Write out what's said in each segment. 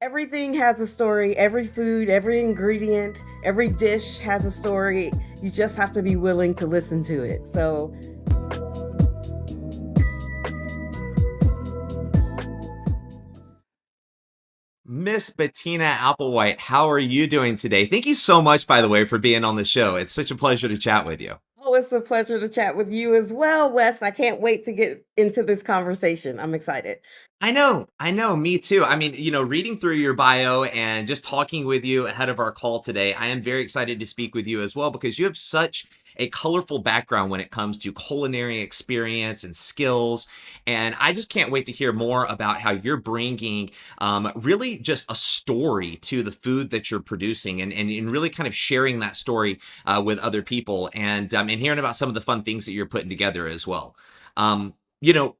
Everything has a story. Every food, every ingredient, every dish has a story. You just have to be willing to listen to it. So, Miss Bettina Applewhite, how are you doing today? Thank you so much, by the way, for being on the show. It's such a pleasure to chat with you. oh, it's a pleasure to chat with you as well, Wes. I can't wait to get into this conversation. I'm excited. Me too. I mean, reading through your bio and just talking with you ahead of our call today, I am very excited to speak with you as well because you have such a colorful background when it comes to culinary experience and skills. And I just can't wait to hear more about how you're bringing really just a story to the food that you're producing and really kind of sharing that story with other people and hearing about some of the fun things that you're putting together as well. Um, you know,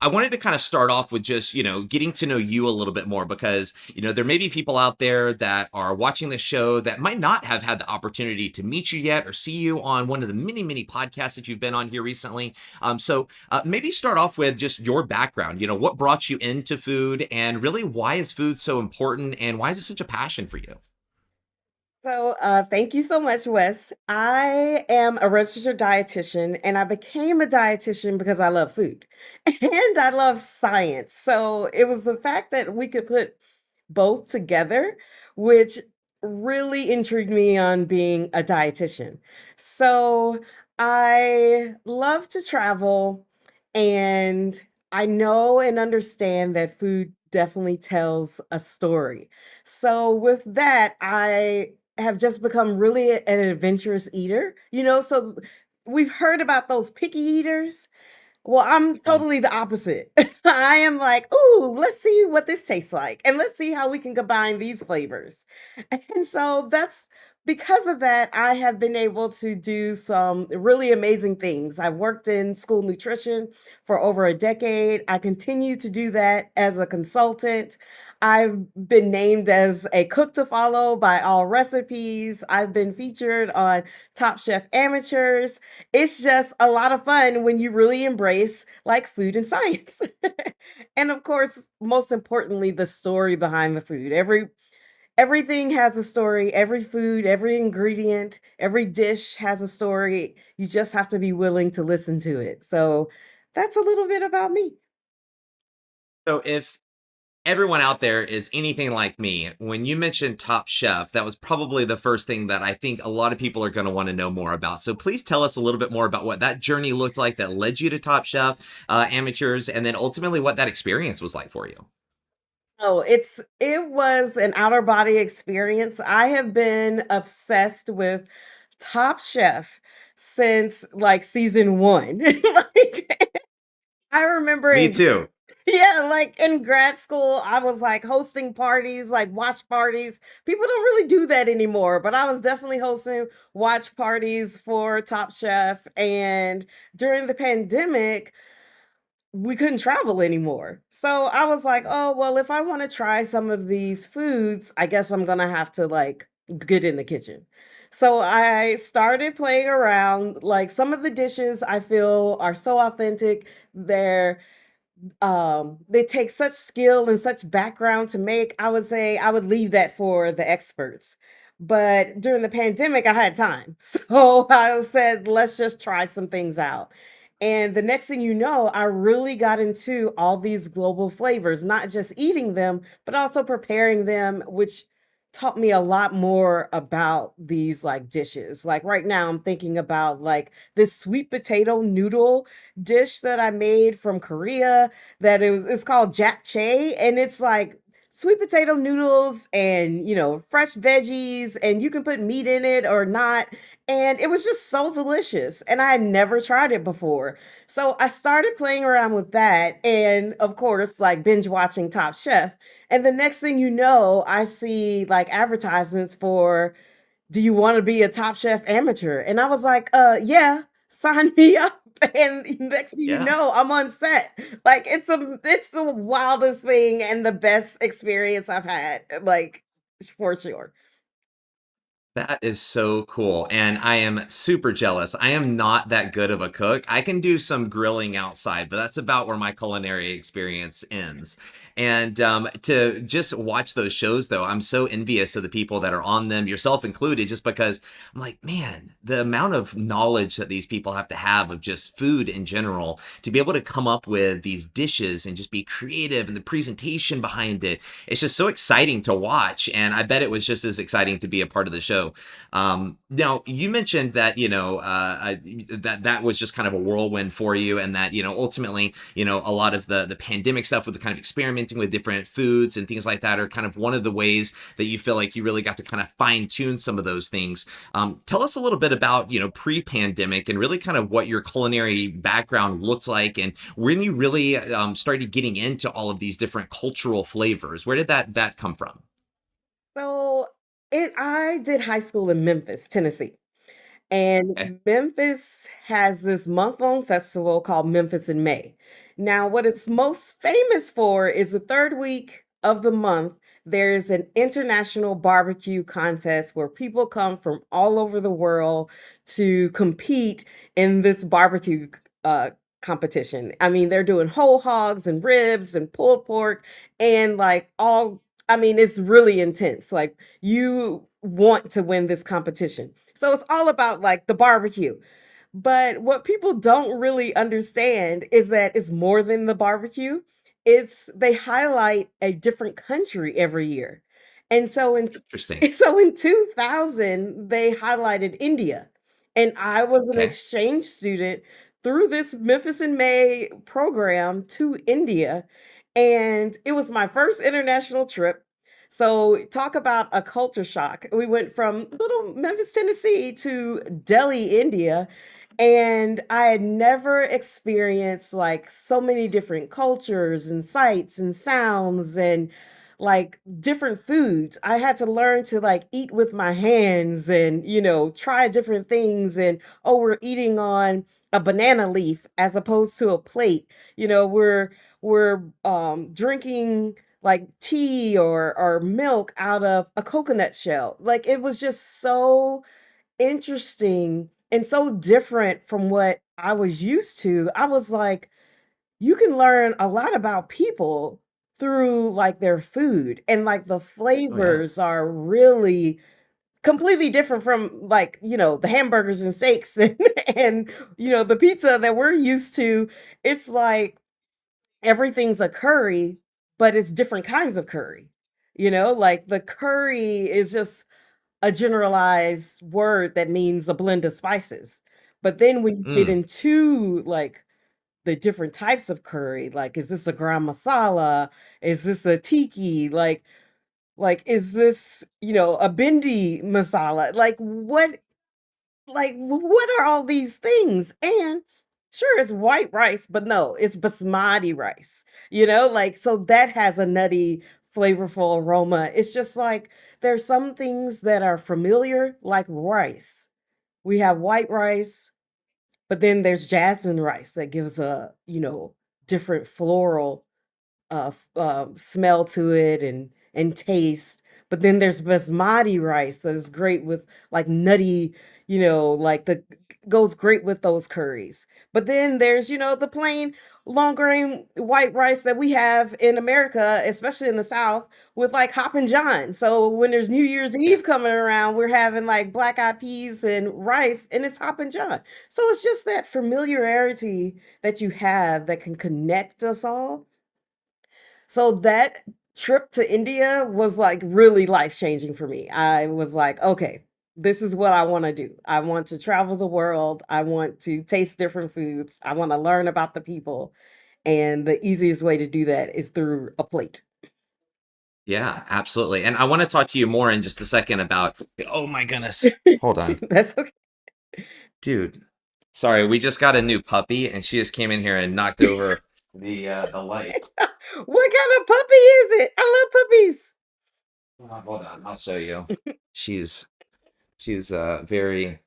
I wanted to kind of start off with just, getting to know you a little bit more because, there may be people out there that are watching this show that might not have had the opportunity to meet you yet or see you on one of the many, many podcasts that you've been on here recently. So maybe start off with just your background, what brought you into food and really why is food so important and why is it such a passion for you? Thank you so much, Wes. I am a registered dietitian, and I became a dietitian because I love food and I love science. So, it was the fact that we could put both together, which really intrigued me on being a dietitian. So, I love to travel, and I know and understand that food definitely tells a story. So, with that, I have just become really an adventurous eater, so we've heard about those picky eaters. Well, I'm Mhm. totally the opposite. I am like, "Ooh, let's see what this tastes like, and let's see how we can combine these flavors." And so that's because of that, I have been able to do some really amazing things. I've worked in school nutrition for over a decade. I continue to do that as a consultant. I've been named as a cook to follow by All Recipes. I've been featured on Top Chef Amateurs. It's just a lot of fun when you really embrace like food and science. And of course, most importantly, the story behind the food. Everything has a story. Every food, every ingredient, every dish has a story. You just have to be willing to listen to it. So that's a little bit about me. So if everyone out there is anything like me, when you mentioned Top Chef, that was probably the first thing that I think a lot of people are going to want to know more about. So please tell us a little bit more about what that journey looked like that led you to Top Chef, amateurs, and then ultimately what that experience was like for you. Oh, it was an outer body experience. I have been obsessed with Top Chef since like season 1. Like I remember Me in too. yeah, like in grad school, I was like hosting parties, like watch parties. People don't really do that anymore, but I was definitely hosting watch parties for Top Chef. And during the pandemic, we couldn't travel anymore. So I was like, oh, well, if I want to try some of these foods, I guess I'm going to have to like get in the kitchen. So I started playing around. Like some of the dishes I feel are so authentic. They take such skill and such background to make. I would say I would leave that for the experts. But during the pandemic, I had time. So I said, let's just try some things out. And the next thing you know, I really got into all these global flavors, not just eating them, but also preparing them, which taught me a lot more about these like dishes. Like right now, I'm thinking about like this sweet potato noodle dish that I made from Korea that it's called japchae, and it's like sweet potato noodles and fresh veggies, and you can put meat in it or not, and it was just so delicious, and I had never tried it before. So I started playing around with that, and of course like binge watching Top Chef, and the next thing you know, I see like advertisements for, do you want to be a Top Chef amateur? And I was like, yeah, sign me up. And next thing you Yeah. know, I'm on set. Like it's the wildest thing and the best experience I've had, like for sure. That is so cool, and I am super jealous. I am not that good of a cook. I can do some grilling outside, but that's about where my culinary experience ends. And to just watch those shows, though, I'm so envious of the people that are on them, yourself included, just because I'm like, man, the amount of knowledge that these people have of just food in general, to be able to come up with these dishes and just be creative and the presentation behind it, it's just so exciting to watch. And I bet it was just as exciting to be a part of the show. Now you mentioned that that was just kind of a whirlwind for you, and that ultimately a lot of the pandemic stuff with the kind of experimenting with different foods and things like that are kind of one of the ways that you feel like you really got to kind of fine tune some of those things. Tell us a little bit about pre-pandemic and really kind of what your culinary background looked like, and when you really started getting into all of these different cultural flavors. Where did that come from? So, I did high school in Memphis, Tennessee. Okay. And Memphis has this month-long festival called Memphis in May. Now, what it's most famous for is the third week of the month, there's an international barbecue contest where people come from all over the world to compete in this barbecue competition. I mean, they're doing whole hogs and ribs and pulled pork and like all, I mean, it's really intense. Like, you want to win this competition. So it's all about like the barbecue. But what people don't really understand is that it's more than the barbecue. It's they highlight a different country every year. And so in Interesting. so in 2000 they highlighted India. And I was an Okay. exchange student through this Memphis in May program to India, and it was my first international trip. So talk about a culture shock. We went from little Memphis, Tennessee to Delhi, India, and I had never experienced like so many different cultures and sights and sounds and like different foods. I had to learn to like eat with my hands and, try different things. And oh, we're eating on a banana leaf as opposed to a plate. We're drinking like tea or milk out of a coconut shell. Like it was just so interesting and so different from what I was used to. I was like, you can learn a lot about people through like their food, and like the Oh yeah. flavors are really completely different from like, the hamburgers and steaks and the pizza that we're used to. It's like everything's a curry, but it's different kinds of curry. Like the curry is just a generalized word that means a blend of spices. But then when you get Mm. into like the different types of curry, like is this a gram masala? Is this a tiki? Like is this, a bindi masala? What are all these things? And sure, it's white rice, but no, it's basmati rice. Like so that has a nutty, flavorful aroma. It's just like there's some things that are familiar, like rice. We have white rice, but then there's jasmine rice that gives a, different floral smell to it and taste. But then there's basmati rice that is great with like nutty, like the goes great with those curries. But then there's, the plain long grain white rice that we have in America, especially in the South, with like Hoppin' John. So when there's New Year's Yeah. Eve coming around, we're having like black eyed peas and rice, and it's Hoppin' John. So it's just that familiarity that you have that can connect us all. So that trip to India was like really life changing for me. I was like, okay, this is what I want to do. I want to travel the world. I want to taste different foods. I want to learn about the people. And the easiest way to do that is through a plate. Yeah, absolutely. And I want to talk to you more in just a second about, oh my goodness. Hold on. That's okay. Dude. Sorry, we just got a new puppy and she just came in here and knocked over the light. What kind of puppy is it? I love puppies. Hold on, I'll show you. She's she's very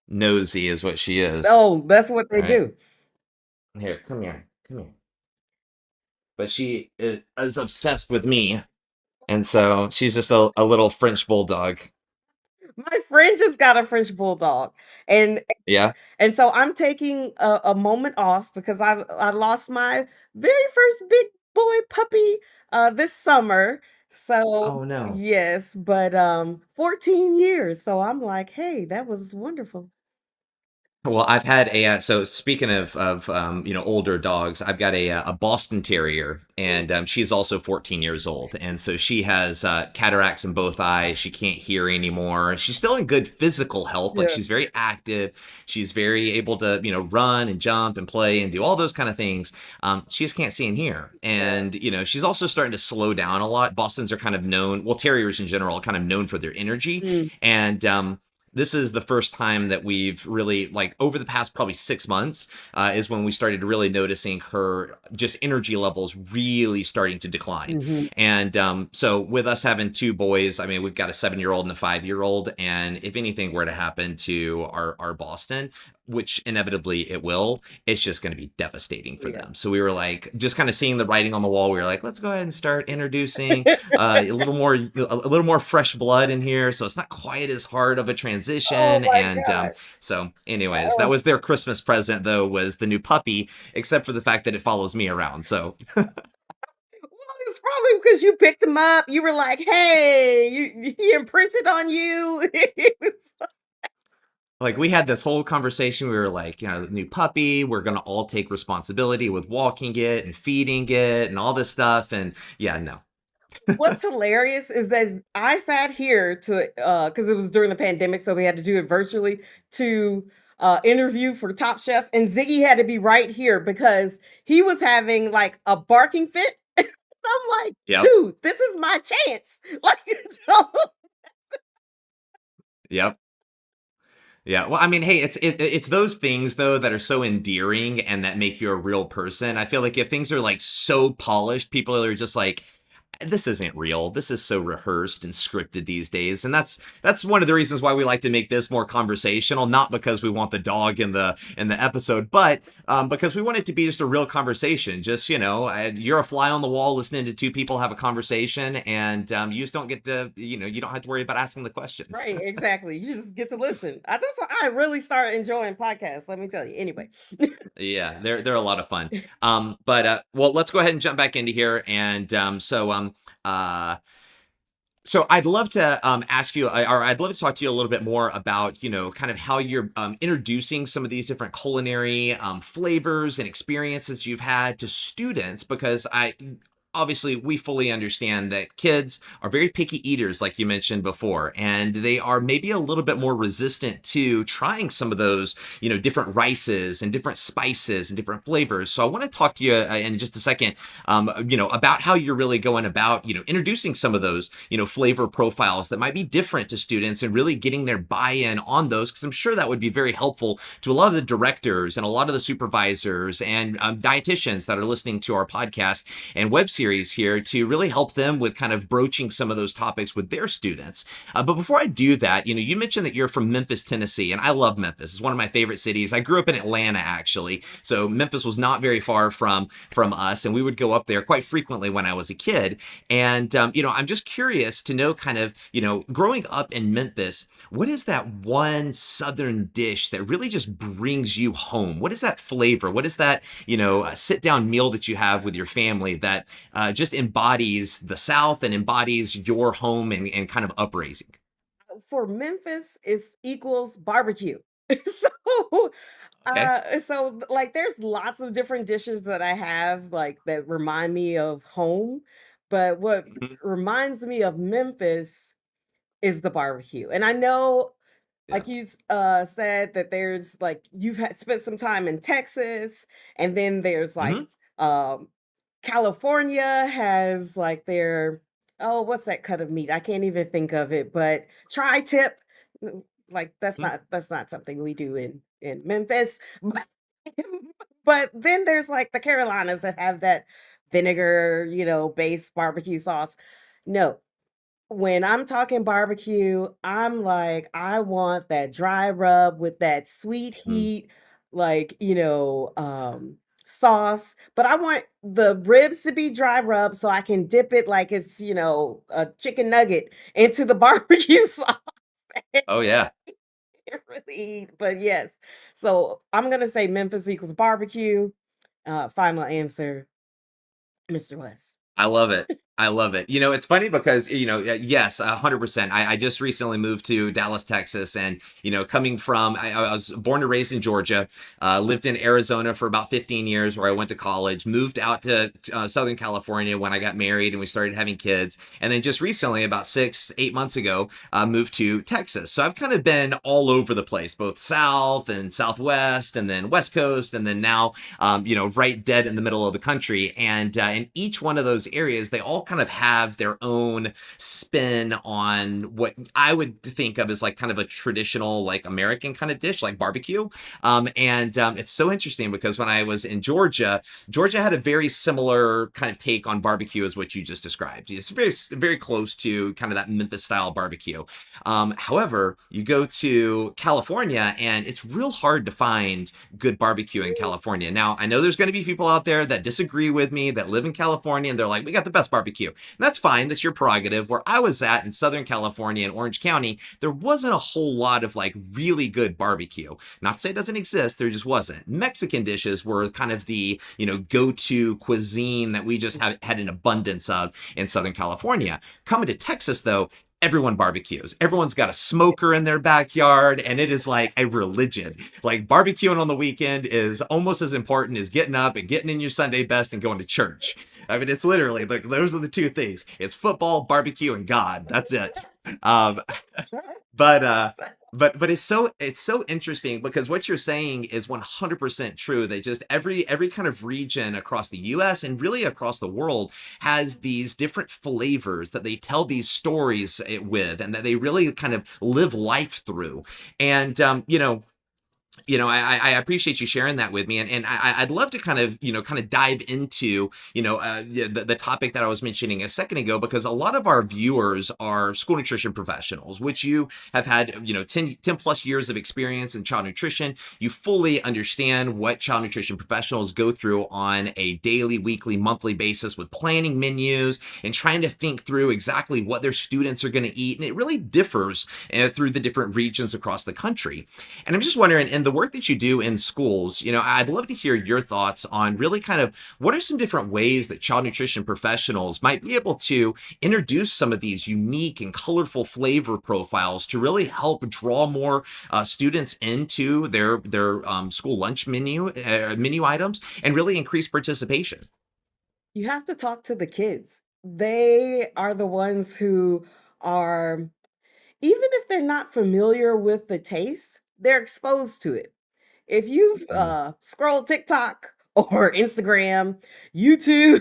nosy is what she is. Oh, that's what All they right. do. Here, come here. Come here. But is obsessed with me. And so she's just a little French bulldog. My friend just got a French bulldog, and Yeah. so I'm taking a moment off because I lost my very first big boy puppy this summer. So Oh no. yes, but 14 years. So I'm like, hey, that was wonderful. Well, I've had a so speaking of older dogs, I've got a Boston Terrier, Mm, and she's also 14 years old, and so she has cataracts in both eyes. She can't hear anymore. She's still in good physical health, like yeah, she's very active. She's very able to run and jump and play and do all those kind of things. She just can't see and hear, yeah. and she's also starting to slow down a lot. Boston's are kind of known, well, terriers in general, are kind of known for their energy, Mm, and this is the first time that we've really, like, over the past probably 6 months, is when we started really noticing her just energy levels really starting to decline. mhm. And so with us having two boys, I mean, we've got a 7-year-old and a 5-year-old, and if anything were to happen to our Boston, which inevitably it will, it's just going to be devastating for Yeah. them. So we were like, just kind of seeing the writing on the wall. We were like, let's go ahead and start introducing a little more fresh blood in here, so it's not quite as hard of a Oh transition. my And God. so, anyways, that Oh, was their Christmas present, though, was the new puppy, except for the fact that it follows me around. So, well, it's probably because you picked him up. You were like, "Hey," he imprinted on you. It was like, we had this whole conversation. We were like, the new puppy, we're gonna all take responsibility with walking it and feeding it and all this stuff. And yeah, no. What's hilarious is that I sat here to because it was during the pandemic, so we had to do it virtually to interview for Top Chef, and Ziggy had to be right here because he was having like a barking fit. I'm like, Yep. dude, this is my chance. Like, so Yep. Yeah. Well, I mean, hey, it's those things though that are so endearing and that make you a real person. I feel like if things are like so polished, people are just like, this isn't real. This is so rehearsed and scripted these days. And that's one of the reasons why we like to make this more conversational, not because we want the dog in the episode, but because we want it to be just a real conversation. Just, you're a fly on the wall listening to two people have a conversation, and you just don't get to, you don't have to worry about asking the questions. right, exactly. You just get to listen. That's why I really started enjoying podcasts. Let me tell you. Anyway, Yeah, they're a lot of fun. But well, let's go ahead and jump back into here. And uh, so I'd love to ask you, or I'd love to talk to you a little bit more about, kind of how you're introducing some of these different culinary flavors and experiences you've had to students, because obviously we fully understand that kids are very picky eaters, like you mentioned before, and they are maybe a little bit more resistant to trying some of those, different rices and different spices and different flavors. So I want to talk to you in just a second, about how you're really going about, introducing some of those, flavor profiles that might be different to students and really getting their buy-in on those, because I'm sure that would be very helpful to a lot of the directors and a lot of the supervisors and dietitians that are listening to our podcast and web series here, to really help them with kind of broaching some of those topics with their students. But before I do that, you mentioned that you're from Memphis, Tennessee, and I love Memphis. It's one of my favorite cities. I grew up in Atlanta, actually, so Memphis was not very far from us, and we would go up there quite frequently when I was a kid. And I'm just curious to know, kind of, growing up in Memphis, what is that one Southern dish that really just brings you home? What is that flavor? What is that, sit down meal that you have with your family that just embodies the South and embodies your home and kind of upraising? for Memphis, is equals barbecue. So, Okay. like, there's lots of different dishes that I have, like, that remind me of home, but what Mhm. reminds me of Memphis is the barbecue, and I know, Yeah. like said that there's, like, you've spent some time in Texas, and then there's, like, Hmm. um California has like their oh, what's that cut of meat? I can't even think of it, but tri-tip. Like that's not something we do in Memphis. But then there's like the Carolinas that have that vinegar, based barbecue sauce. No, when I'm talking barbecue, I'm like, I want that dry rub with that sweet Mm. heat, like, sauce, but I want the ribs to be dry rub so I can dip it like it's, a chicken nugget into the barbecue sauce. Oh yeah. Really, but yes. So I'm gonna say Memphis equals barbecue. Final answer, Mr. West. I love it. I love it. It's funny because, yes, 100%. I just recently moved to Dallas, Texas, and, coming from, I was born and raised in Georgia, lived in Arizona for about 15 years where I went to college, moved out to Southern California when I got married and we started having kids. And then just recently, about 6, 8 months ago, moved to Texas. So I've kind of been all over the place, both South and Southwest, and then West Coast, and then now right dead in the middle of the country. And in each one of those areas, they all kind of have their own spin on what I would think of as like kind of a traditional, like American kind of dish, like barbecue. And it's so interesting because when I was in Georgia, Georgia had a very similar kind of take on barbecue as what you just described. It's very, very close to kind of that Memphis style barbecue. However, you go to California and it's real hard to find good barbecue in California. Now, I know there's going to be people out there that disagree with me that live in California and they're like, we got the best barbecue. And that's fine. That's your prerogative. Where I was at in Southern California in Orange County, there wasn't a whole lot of like really good barbecue. Not to say it doesn't exist, there just wasn't. Mexican dishes were kind of the, go-to cuisine that we just had an abundance of in Southern California. Coming to Texas, though, everyone barbecues. Everyone's got a smoker in their backyard, and it is like a religion. Like barbecuing on the weekend is almost as important as getting up and getting in your Sunday best and going to church. I mean, it's literally like those are the two things. It's football, barbecue, and God. That's it. Um, That's right. but uh, but it's so interesting because what you're saying is 100% true that just every kind of region across the US and really across the world has these different flavors that they tell these stories with and that they really kind of live life through. And I appreciate you sharing that with me, and I'd love to kind of dive into the topic that I was mentioning a second ago because a lot of our viewers are school nutrition professionals, which you have had 10 plus years of experience in child nutrition. You fully understand what child nutrition professionals go through on a daily, weekly, monthly basis with planning menus and trying to think through exactly what their students are going to eat, and it really differs through the different regions across the country. And I'm just wondering, in the work that you do in schools, I'd love to hear your thoughts on really kind of what are some different ways that child nutrition professionals might be able to introduce some of these unique and colorful flavor profiles to really help draw more students into their school lunch menu items and really increase participation. You have to talk to the kids. They are the ones who are, even if they're not familiar with the taste, they're exposed to it. If you've Mm, scrolled TikTok or Instagram, YouTube,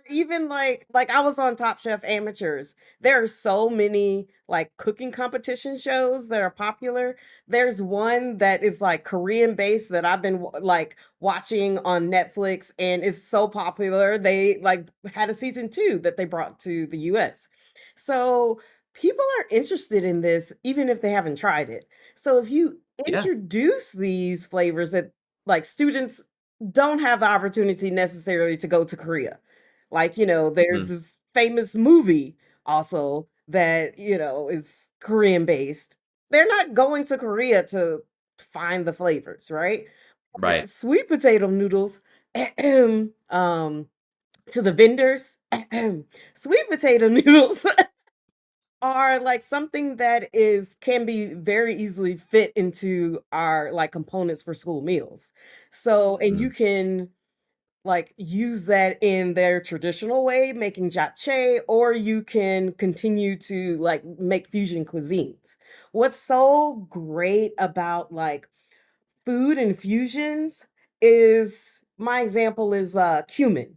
even like I was on Top Chef Amateurs. There are so many like cooking competition shows that are popular. There's one that is like Korean based that I've been like watching on Netflix and it's so popular. They like had a season 2 that they brought to the US. So people are interested in this even if they haven't tried it. So if you yeah. introduce these flavors that like students don't have the opportunity necessarily to go to Korea, like, there's Mhm. this famous movie also that, is Korean based. They're not going to Korea to find the flavors, right? Right. Sweet potato noodles, to the vendors, sweet potato noodles are like something that is can be very easily fit into our like components for school meals. So, and you Mm, can like use that in their traditional way, making japchae, or you can continue to like make fusion cuisines. What's so great about like food infusions is my example is cumin.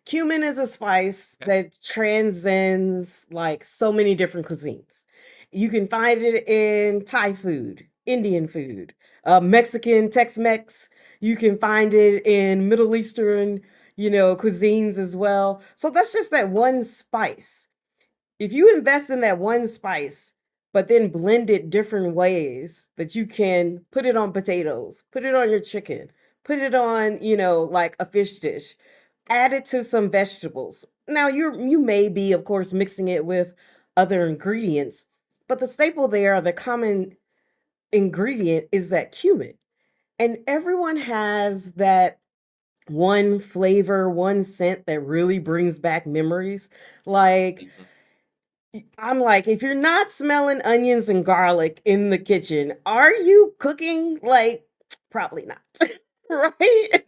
Cumin is a spice okay. that transcends like so many different cuisines. You can find it in Thai food, Indian food, Mexican, Tex-Mex. You can find it in Middle Eastern, cuisines as well. So that's just that one spice. If you invest in that one spice, but then blend it different ways that you can put it on potatoes, put it on your chicken, put it on, like a fish dish, add it to some vegetables. Now you may be, of course, mixing it with other ingredients, but the staple there, the common ingredient is that cumin. And everyone has that one flavor, one scent that really brings back memories. Like, Mhm. I'm like, if you're not smelling onions and garlic in the kitchen, are you cooking? Like, probably not. Right?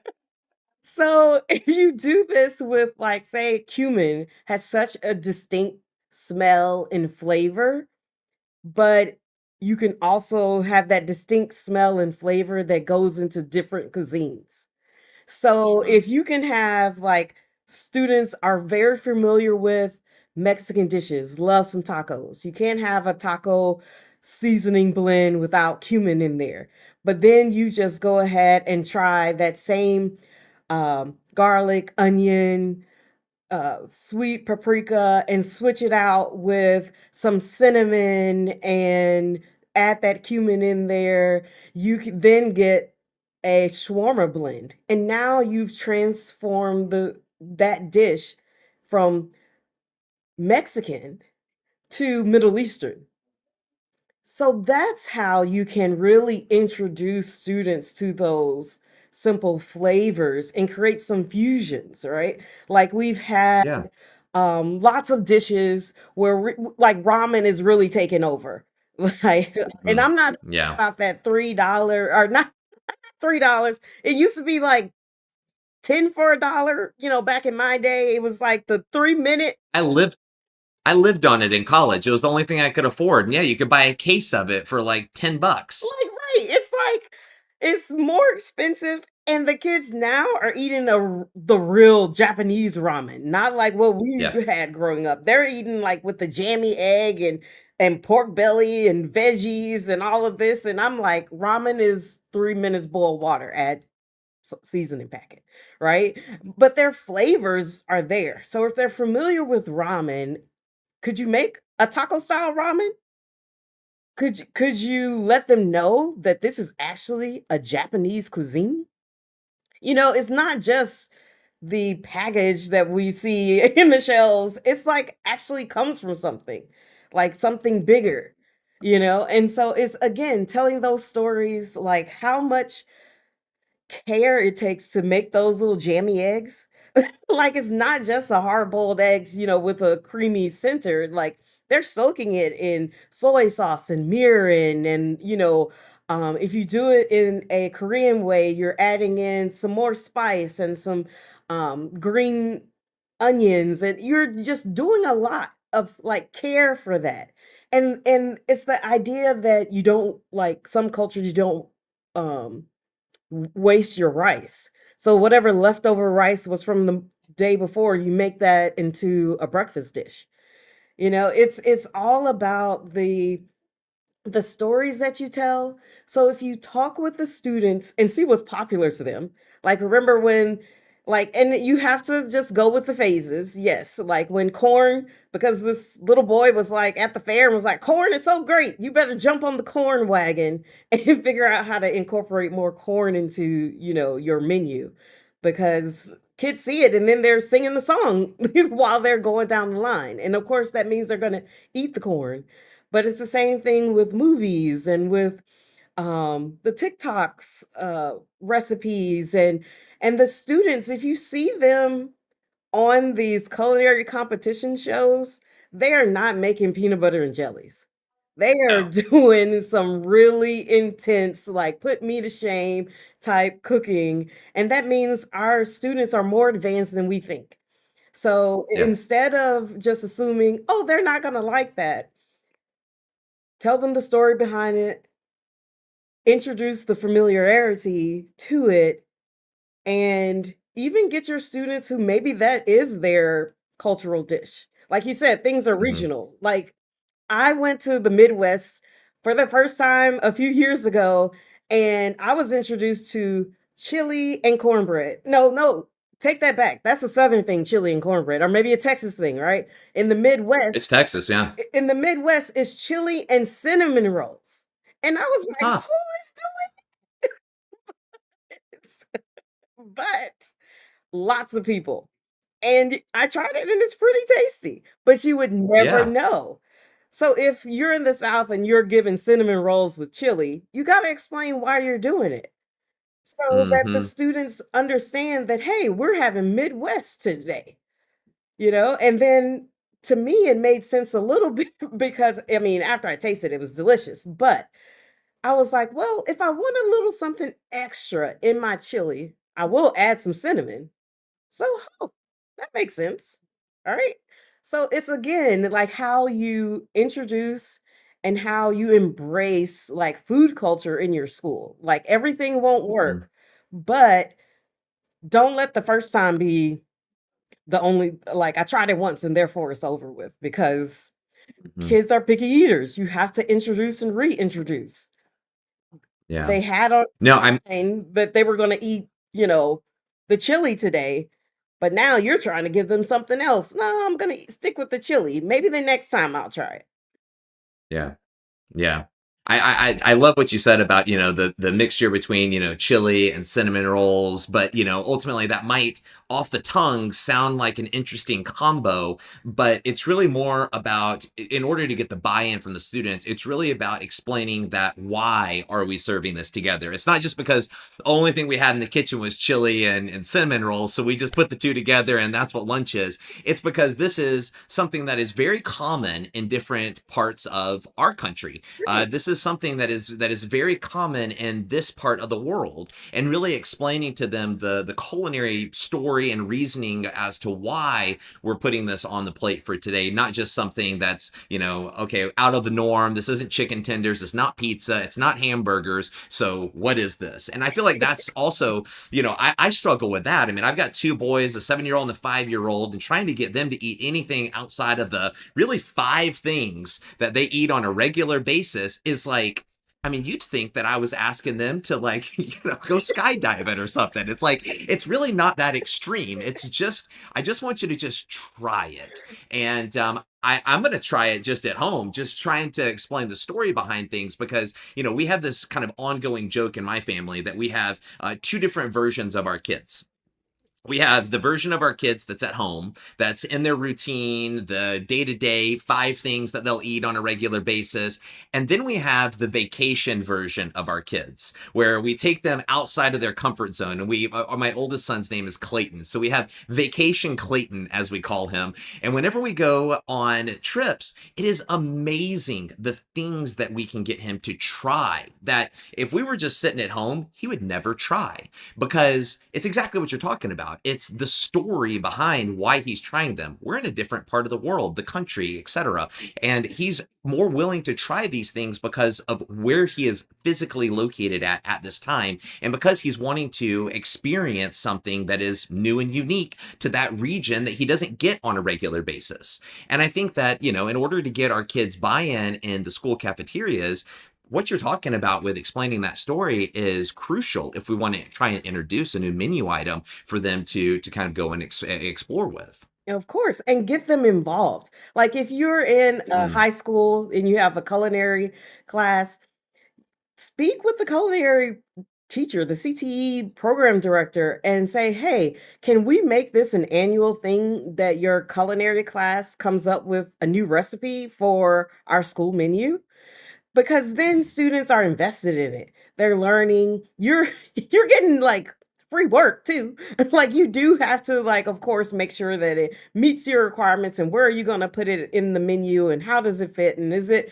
So if you do this with, like, say, cumin has such a distinct smell and flavor, but you can also have that distinct smell and flavor that goes into different cuisines. So Mhm. if you can have like students are very familiar with Mexican dishes, love some tacos. You can't have a taco seasoning blend without cumin in there. But then you just go ahead and try that same garlic, onion, sweet paprika and switch it out with some cinnamon and add that cumin in there. You can then get a shawarma blend. And now you've transformed that dish from Mexican to Middle Eastern. So that's how you can really introduce students to those simple flavors and create some fusions, right? Like we've had Yeah. lots of dishes where like ramen is really taking over. Like, and Mm. I'm not talking Yeah. about that $3 or not $3. It used to be like 10 for a dollar, back in my day. It was like the 3 minute. I lived I lived on it in college. It was the only thing I could afford. And yeah, you could buy a case of it for like 10 bucks. Like, right, it's like it's more expensive, and the kids now are eating the real Japanese ramen, not like what we Yeah. had growing up. They're eating, like, with the jammy egg and pork belly and veggies and all of this, and I'm like, "Ramen is 3 minutes boiled water, add seasoning packet," right? But their flavors are there. So if they're familiar with ramen, could you make a taco style ramen? Could you let them know that this is actually a Japanese cuisine? It's not just the package that we see in the shelves. It's like actually comes from something, like something bigger, And so it's again telling those stories like how much care it takes to make those little jammy eggs. Like, it's not just a hard-boiled eggs, with a creamy center, like, they're soaking it in soy sauce and mirin and, if you do it in a Korean way, you're adding in some more spice and some, green onions, and you're just doing a lot of, like, care for that. And it's the idea that you don't like, some cultures, you don't, um waste your rice. So whatever leftover rice was from the day before, you make that into a breakfast dish. It's all about the stories that you tell. So if you talk with the students and see what's popular to them, like remember when and you have to just go with the phases. Yes, like when corn, because this little boy was like at the fair and was like, corn is so great. You better jump on the corn wagon and figure out how to incorporate more corn into, your menu because kids see it and then they're singing the song while they're going down the line. And of course that means they're going to eat the corn, but it's the same thing with movies and with the TikToks recipes and the students. If you see them on these culinary competition shows, they are not making peanut butter and jellies. They are No. doing some really intense, like put me to shame type cooking. And that means our students are more advanced than we think. So Yeah. instead of just assuming, oh, they're not going to like that, tell them the story behind it, introduce the familiarity to it, and even get your students who maybe that is their cultural dish. Like you said, things are Mhm. regional. Like I went to the Midwest for the first time a few years ago, and I was introduced to chili and cornbread. No, no, take that back. That's a Southern thing, chili and cornbread, or maybe a Texas thing, right? In the Midwest, It's Texas, yeah. in the Midwest, it's chili and cinnamon rolls. And I was like, Huh. who is doing this? But lots of people. And I tried it and it's pretty tasty, but you would never Yeah. know. So if you're in the South and you're given cinnamon rolls with chili, you got to explain why you're doing it so that the Mhm. students understand that, hey, we're having Midwest today, you know? And then to me, it made sense a little bit because, I mean, after I tasted it, it was delicious. But I was like, well, if I want a little something extra in my chili, I will add some cinnamon. So, oh, that makes sense. All right. So it's again like how you introduce and how you embrace like food culture in your school. Like everything won't Mhm. work, but don't let the first time be the only, like, I tried it once and therefore it's over with because Mhm. kids are picky eaters. You have to introduce and reintroduce. Yeah. They had on No, I'm mind that they were gonna eat, the chili today, but now you're trying to give them something else. "No, I'm gonna stick with the chili. Maybe the next time I'll try it." yeah. Yeah. I love what you said about, the mixture between, chili and cinnamon rolls, but, ultimately that might off the tongue sound like an interesting combo, but it's really more about in order to get the buy-in from the students, it's really about explaining that why are we serving this together? It's not just because the only thing we had in the kitchen was chili and cinnamon rolls, so we just put the two together and that's what lunch is. It's because this is something that is very common in different parts of our country. Right. This is something that is very common in this part of the world, and really explaining to them the culinary story and reasoning as to why we're putting this on the plate for today, not just something that's okay, out of the norm. This isn't chicken tenders, it's not pizza, it's not hamburgers. So what is this? And I feel like that's also I struggle with that. I mean, I've got two boys, a 7-year old and a 5-year old, and trying to get them to eat anything outside of the really five things that they eat on a regular basis is like, I mean, you'd think that I was asking them to like, go skydiving or something. It's like, it's really not that extreme. It's just, I just want you to just try it. And I'm going to try it just at home, just trying to explain the story behind things because, we have this kind of ongoing joke in my family that we have two different versions of our kids. We have the version of our kids that's at home, that's in their routine, the day to day, five things that they'll eat on a regular basis. And then we have the vacation version of our kids, where we take them outside of their comfort zone. And my oldest son's name is Clayton. So we have Vacation Clayton, as we call him. And whenever we go on trips, it is amazing the things that we can get him to try that if we were just sitting at home, he would never try because it's exactly what you're talking about. It's the story behind why he's trying them. We're in a different part of the world, the country, etc. And he's more willing to try these things because of where he is physically located at this time and because he's wanting to experience something that is new and unique to that region that he doesn't get on a regular basis. And I think that, in order to get our kids buy-in in the school cafeterias, what you're talking about with explaining that story is crucial if we want to try and introduce a new menu item for them to kind of go and explore with. Of course, and get them involved. Like if you're in a Mm, high school and you have a culinary class, speak with the culinary teacher, the CTE program director, and say, hey, can we make this an annual thing that your culinary class comes up with a new recipe for our school menu? Because then students are invested in it. They're learning. You're getting like free work too. Like you do have to like of course make sure that it meets your requirements and where are you going to put it in the menu and how does it fit and is it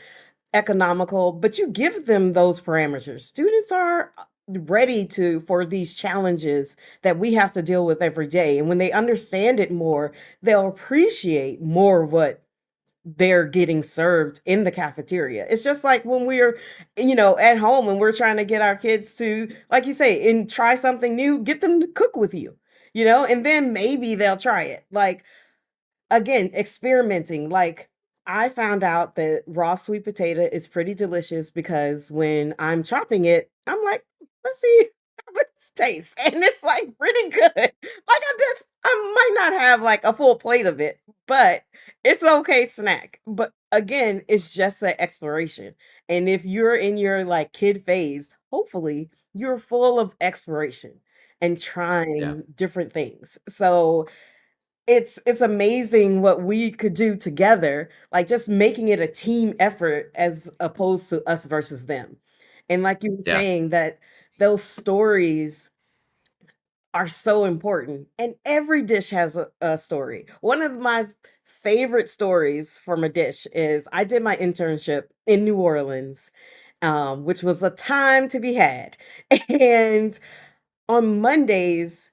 economical, but you give them those parameters. Students are ready to for these challenges that we have to deal with every day. And when they understand it more, they'll appreciate more what they're getting served in the cafeteria. It's just like when we're, at home and we're trying to get our kids to, like you say, and try something new, get them to cook with you, and then maybe they'll try it. Like again, experimenting. Like I found out that raw sweet potato is pretty delicious because when I'm chopping it, I'm like, let's see how this tastes. And it's like pretty good. Like I might not have like a full plate of it, but it's okay snack. But again, it's just that exploration. And if you're in your like kid phase, hopefully you're full of exploration and yeah. trying different things. So it's amazing what we could do together, like just making it a team effort as opposed to us versus them. And like you were Yeah. saying, that those stories are so important, and every dish has a story. One of my favorite stories from a dish is I did my internship in New Orleans, which was a time to be had. And on Mondays,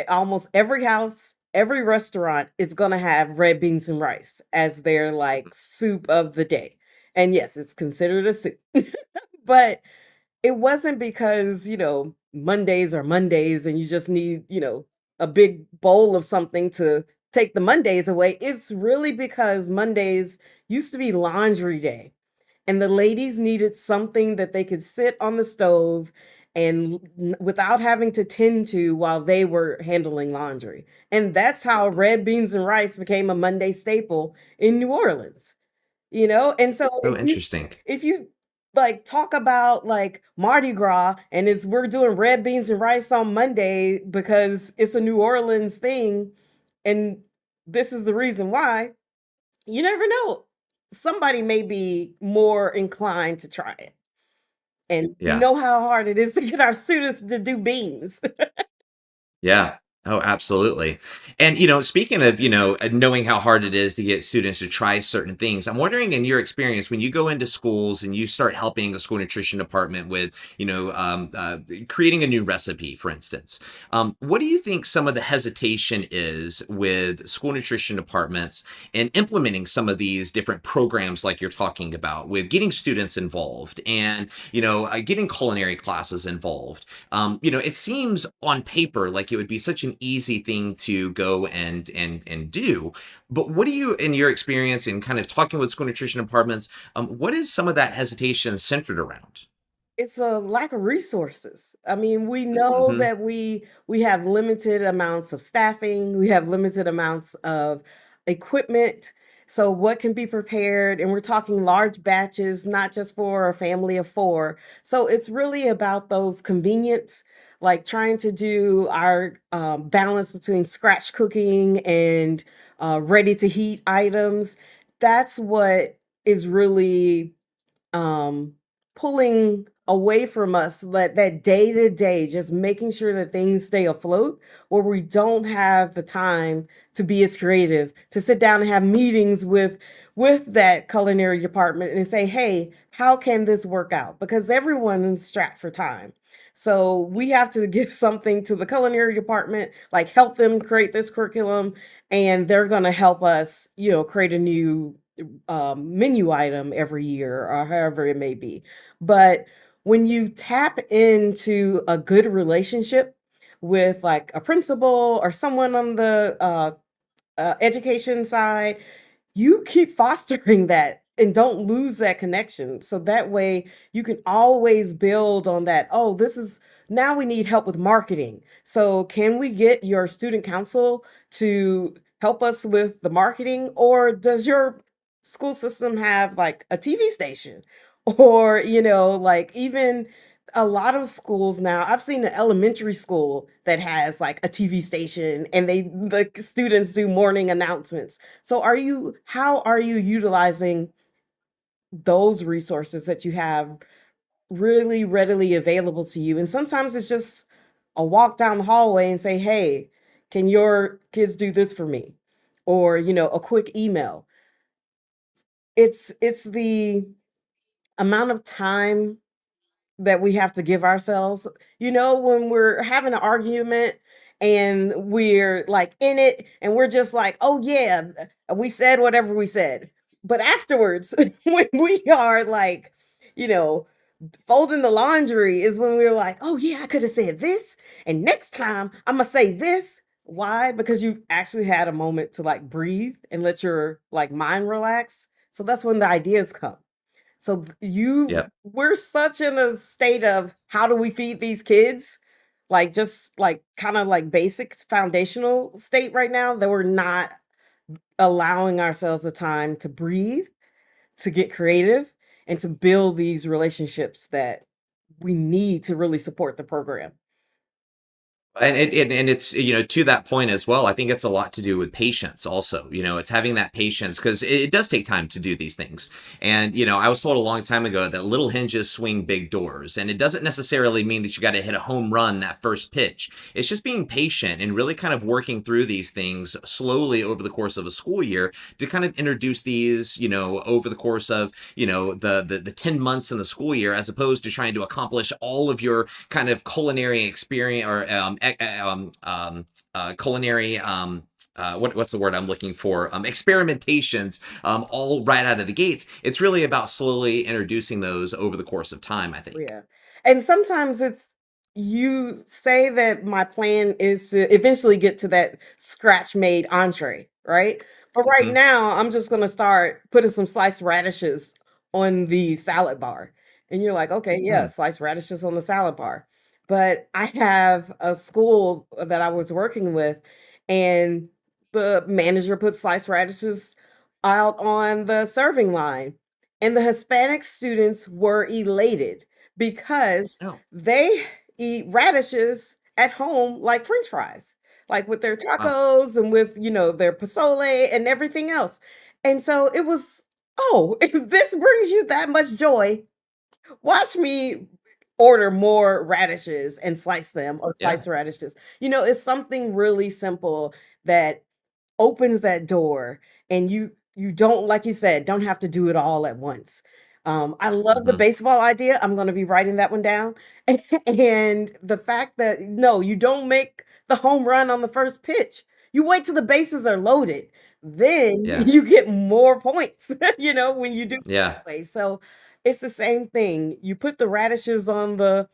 almost every house, every restaurant is gonna have red beans and rice as their like soup of the day. And yes, it's considered a soup. But it wasn't because, Mondays are Mondays and you just need, a big bowl of something to take the Mondays away. It's really because Mondays used to be laundry day, and the ladies needed something that they could sit on the stove and without having to tend to while they were handling laundry. And that's how red beans and rice became a Monday staple in New Orleans. And so So interesting. if you like talk about like Mardi Gras and is we're doing red beans and rice on Monday because it's a New Orleans thing, and this is the reason why, you never know. Somebody may be more inclined to try it. And we Yeah. know how hard it is to get our students to do beans. Yeah. Oh, absolutely. And, speaking of, knowing how hard it is to get students to try certain things, I'm wondering in your experience, when you go into schools and you start helping the school nutrition department with, creating a new recipe, for instance, what do you think some of the hesitation is with school nutrition departments in implementing some of these different programs like you're talking about with getting students involved and, getting culinary classes involved? It seems on paper like it would be such an easy thing to go and do. But what do you, in your experience in kind of talking with school nutrition departments, what is some of that hesitation centered around? It's a lack of resources. I mean, we know Hmm. that we have limited amounts of staffing, we have limited amounts of equipment. So what can be prepared? And we're talking large batches, not just for a family of four. So it's really about those convenience, like trying to do our balance between scratch cooking and ready to heat items. That's what is really um pulling away from us, that day to day, just making sure that things stay afloat, where we don't have the time to be as creative, to sit down and have meetings with that culinary department and say, hey, how can this work out? Because everyone's strapped for time. So we have to give something to the culinary department, like help them create this curriculum, and they're going to help us, create a new menu item every year or however it may be. But when you tap into a good relationship with like a principal or someone on the education side, you keep fostering that and don't lose that connection. So that way you can always build on that. Oh, this is now we need help with marketing. So can we get your student council to help us with the marketing? Or does your school system have like a TV station? Or, like even a lot of schools now, I've seen an elementary school that has like a TV station and the students do morning announcements. So how are you utilizing those resources that you have really readily available to you? And sometimes it's just a walk down the hallway and say, "Hey, can your kids do this for me?" Or, a quick email. It's the amount of time that we have to give ourselves. When we're having an argument and we're like in it and we're just like, oh yeah, we said whatever we said. But afterwards, when we are like, you know, folding the laundry is when we're like, oh yeah, I could have said this. And next time I'm gonna say this. Why? Because you actually had a moment to like breathe and let your like mind relax. So that's when the ideas come. So Yep. we're such in a state of how do we feed these kids? Like just like kind of like basic foundational state right now that we're not allowing ourselves the time to breathe, to get creative, and to build these relationships that we need to really support the program. And it's, to that point as well, I think it's a lot to do with patience also. It's having that patience because it does take time to do these things. And, I was told a long time ago that little hinges swing big doors. And it doesn't necessarily mean that you got to hit a home run that first pitch. It's just being patient and really kind of working through these things slowly over the course of a school year to kind of introduce these, over the course of, the 10 months in the school year, as opposed to trying to accomplish all of your kind of culinary experience or culinary what's the word I'm looking for? Experimentations, all right out of the gates. It's really about slowly introducing those over the course of time, I think. Yeah. And sometimes it's you say that my plan is to eventually get to that scratch made entree, right? But right Hmm. now, I'm just going to start putting some sliced radishes on the salad bar. And you're like, okay, yeah, Hmm. sliced radishes on the salad bar. But I have a school that I was working with, and the manager put sliced radishes out on the serving line. And the Hispanic students were elated because Oh, they eat radishes at home like french fries, like with their wow. tacos and with, their pozole and everything else. And so it was, oh, if this brings you that much joy, watch me order more radishes and slice them or Yeah. slice radishes. It's something really simple that opens that door, and you don't, like you said, don't have to do it all at once. I love the Hmm. baseball idea. I'm gonna be writing that one down. And the fact that no, you don't make the home run on the first pitch. You wait till the bases are loaded. Then Yeah. you get more points, when you do it Yeah. that way. So it's the same thing. You put the radishes on the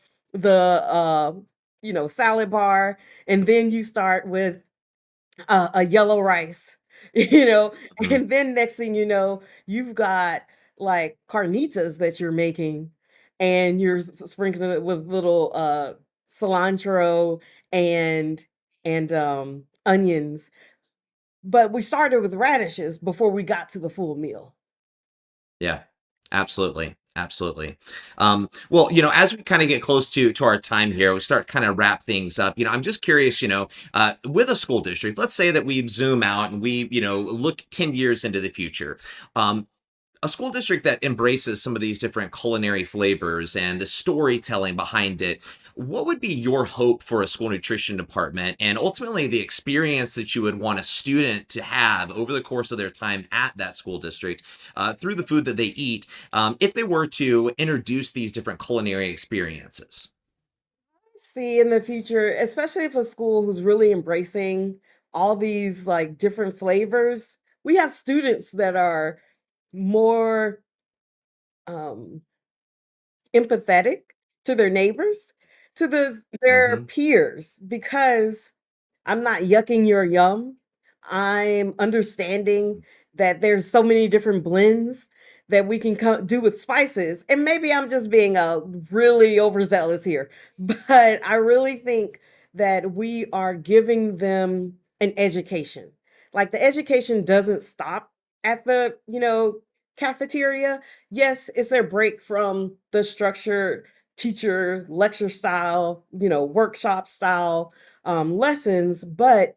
salad bar, and then you start with a yellow rice, you know, Hmm. and then next thing you know, you've got like carnitas that you're making, and you're sprinkling it with little cilantro and onions. But we started with radishes before we got to the full meal. Yeah, absolutely, absolutely. Well, as we kind of get close to our time here, we start kind of wrap things up. I'm just curious, with a school district, let's say that we zoom out and we, look 10 years into the future. Um, a school district that embraces some of these different culinary flavors and the storytelling behind it, what would be your hope for a school nutrition department and ultimately the experience that you would want a student to have over the course of their time at that school district through the food that they eat, if they were to introduce these different culinary experiences? See in the future, especially if a school who's really embracing all these like different flavors, we have students that are more um empathetic to their neighbors, to their Hmm. peers, because I'm not yucking your yum. I'm understanding that there's so many different blends that we can do with spices. And maybe I'm just being really overzealous here, but I really think that we are giving them an education. Like the education doesn't stop at the, cafeteria. Yes, it's their break from the structured teacher lecture style, workshop style lessons, but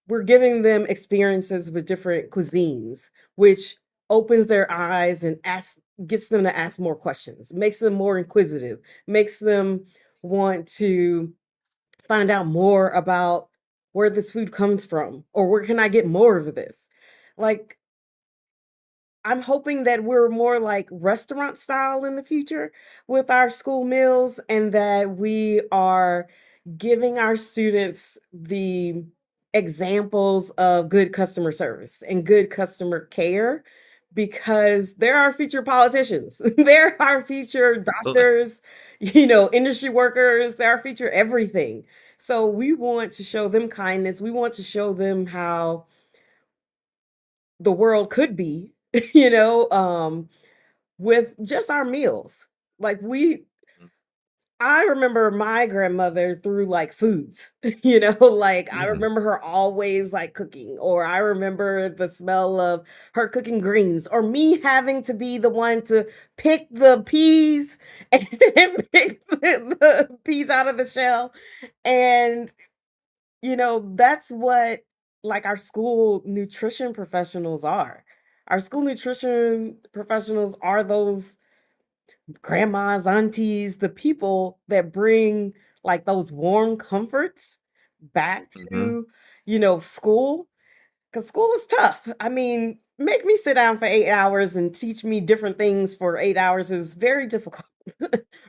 we're giving them experiences with different cuisines, which opens their eyes and gets them to ask more questions, makes them more inquisitive, makes them want to find out more about where this food comes from or where can I get more of this. Like I'm hoping that we're more like restaurant style in the future with our school meals, and that we are giving our students the examples of good customer service and good customer care, because they're our future politicians. They're our future Absolutely. doctors, industry workers, they're our future everything. So we want to show them kindness. We want to show them how the world could be, you know, um, with just our meals. Like I remember my grandmother through like foods, like I Hmm. remember her always like cooking, or I remember the smell of her cooking greens, or me having to be the one to pick the peas and pick the peas out of the shell. And That's what like our school nutrition professionals are. Our school nutrition professionals are those grandmas, aunties, the people that bring like those warm comforts back Mhm. to, school. Because school is tough. I mean, make me sit down for 8 hours and teach me different things for 8 hours is very difficult,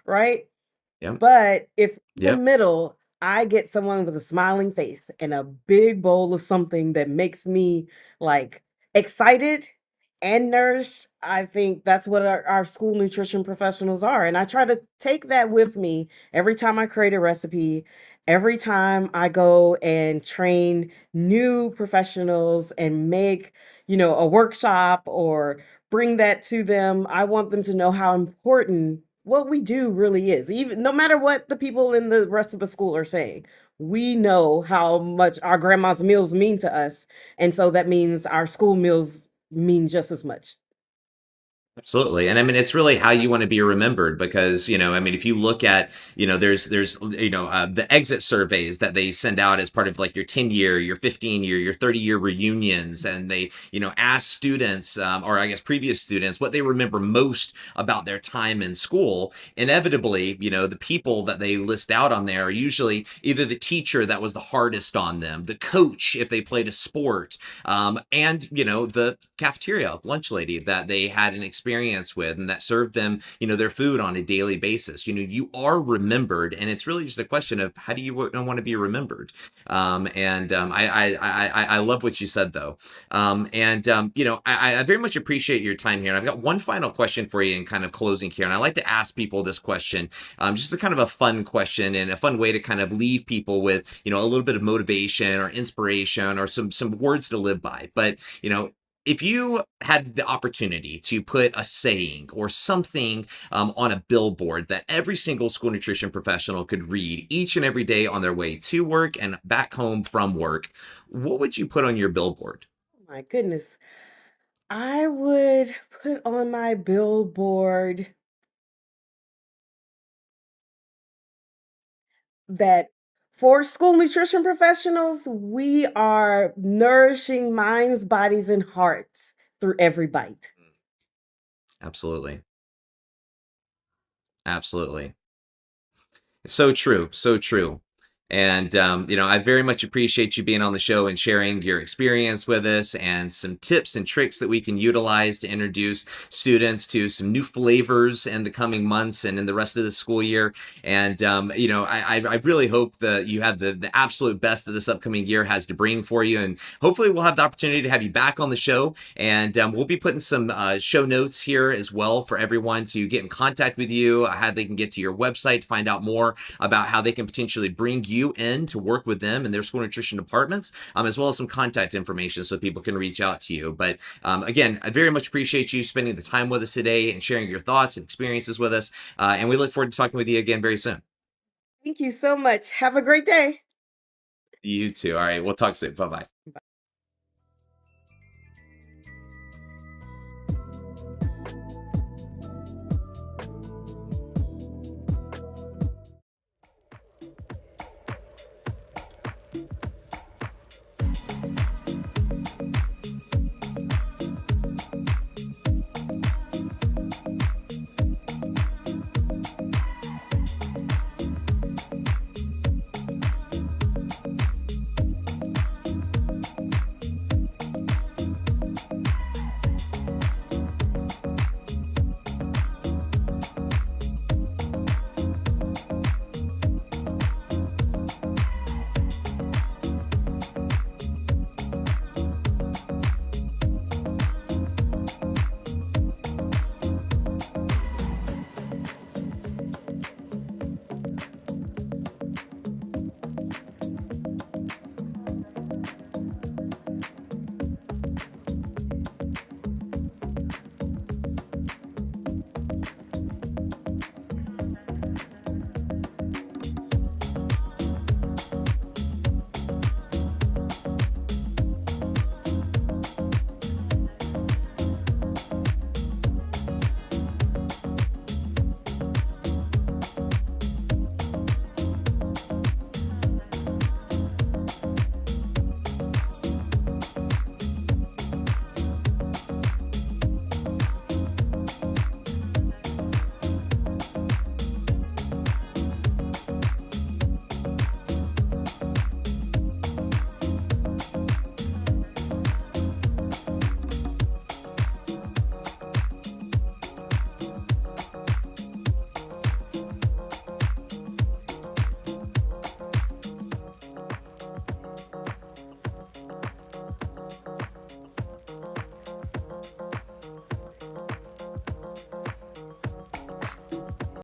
right? Yep. But if in the Yep. middle, I get someone with a smiling face and a big bowl of something that makes me like excited and nourished, I think that's what our school nutrition professionals are. And I try to take that with me every time I create a recipe, every time I go and train new professionals and make, a workshop or bring that to them. I want them to know how important what we do really is. Even no matter what the people in the rest of the school are saying, we know how much our grandma's meals mean to us. And so that means our school meals mean just as much. Absolutely. And I mean, it's really how you want to be remembered because, I mean, if you look at, the exit surveys that they send out as part of like your 10-year, your 15-year, your 30-year reunions, and they, ask students, or I guess previous students, what they remember most about their time in school. Inevitably, the people that they list out on there are usually either the teacher that was the hardest on them, the coach if they played a sport, and the cafeteria lunch lady that they had an experience with and that served them their food on a daily basis. You are remembered, and it's really just a question of how do you want to be remembered. And I love what you said though. And I very much appreciate your time here, and I've got one final question for you in kind of closing here, and I like to ask people this question, just a kind of a fun question and a fun way to kind of leave people with a little bit of motivation or inspiration or some words to live by. But if you had the opportunity to put a saying or something on a billboard that every single school nutrition professional could read each and every day on their way to work and back home from work, what would you put on your billboard? My goodness. I would put on my billboard that for school nutrition professionals, we are nourishing minds, bodies, and hearts through every bite. Absolutely. Absolutely. So true, so true. And I very much appreciate you being on the show and sharing your experience with us and some tips and tricks that we can utilize to introduce students to some new flavors in the coming months and in the rest of the school year. And I really hope that you have the absolute best that this upcoming year has to bring for you. And hopefully, we'll have the opportunity to have you back on the show. And we'll be putting some show notes here as well for everyone to get in contact with you, how they can get to your website to find out more about how they can potentially bring you in to work with them in their school nutrition departments, as well as some contact information so people can reach out to you. But again, I very much appreciate you spending the time with us today and sharing your thoughts and experiences with us. And we look forward to talking with you again very soon. Thank you so much. Have a great day. You too. All right. We'll talk soon. Bye bye.